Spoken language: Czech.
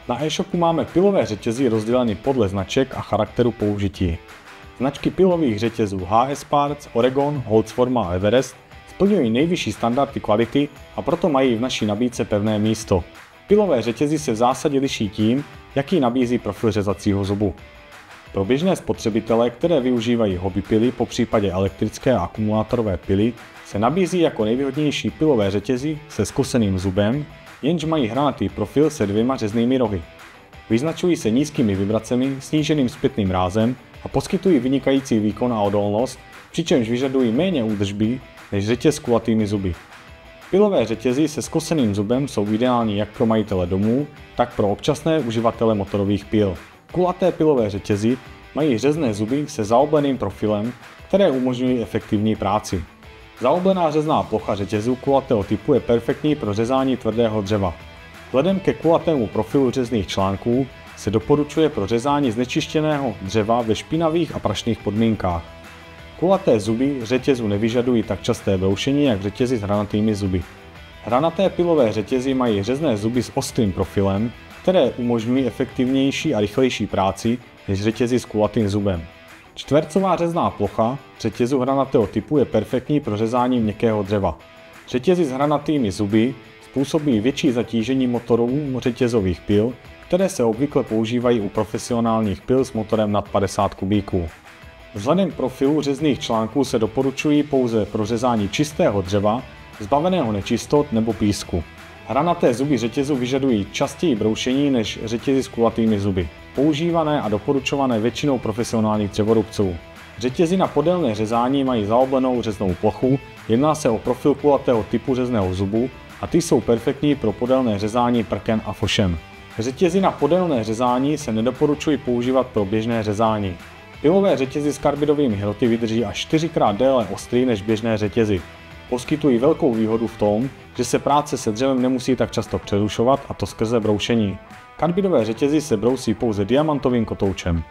Na e-shopu máme pilové řetězy rozděleny podle značek a charakteru použití. Značky pilových řetězů HS Parts, Oregon, Holzforma a Everest splňují nejvyšší standardy kvality a proto mají v naší nabídce pevné místo. Pilové řetězy se v zásadě liší tím, jaký nabízí profil řezacího zubu. Pro běžné spotřebitele, které využívají hobby pily, popřípadě elektrické a akumulátorové pily, se nabízí jako nejvýhodnější pilové řetězy se skoseným zubem, jenž mají hranatý profil se 2 řeznými rohy. Vyznačují se nízkými vibracemi, sníženým zpětným rázem a poskytují vynikající výkon a odolnost, přičemž vyžadují méně údržby než řetěz s kulatými zuby. Pilové řetězy se skoseným zubem jsou ideální jak pro majitele domů, tak pro občasné uživatele motorových pil. Kulaté pilové řetězy mají řezné zuby se zaobleným profilem, které umožňují efektivní práci. Zaoblená řezná plocha řetězů kulatého typu je perfektní pro řezání tvrdého dřeva. Vzhledem ke kulatému profilu řezných článků se doporučuje pro řezání znečištěného dřeva ve špinavých a prašných podmínkách. Kulaté zuby řetězu nevyžadují tak časté broušení jak řetězy s hranatými zuby. Hranaté pilové řetězy mají řezné zuby s ostrým profilem, které umožňují efektivnější a rychlejší práci než řetězy s kulatým zubem. Čtvercová řezná plocha řetězu hranatého typu je perfektní pro řezání měkkého dřeva. Řetězy s hranatými zuby způsobí větší zatížení motorů řetězových pil, které se obvykle používají u profesionálních pil s motorem nad 50 kubíků. Vzhledem k profilu řezných článků se doporučují pouze pro řezání čistého dřeva, zbaveného nečistot nebo písku. Hranaté zuby řetězu vyžadují častěji broušení než řetězy s kulatými zuby, používané a doporučované většinou profesionálních dřevorubců. Řetězy na podélné řezání mají zaoblenou řeznou plochu, jedná se o profil kulatého typu řezného zubu a ty jsou perfektní pro podélné řezání prken a fošem. Řetězy na podélné řezání se nedoporučují používat pro běžné řezání. Pilové řetězy s karbidovými hroty vydrží až 4x déle ostrý než běžné řetězy. Poskytují velkou výhodu v tom, že se práce se dřevem nemusí tak často přerušovat, a to skrze broušení. Karbidové řetězy se brousí pouze diamantovým kotoučem.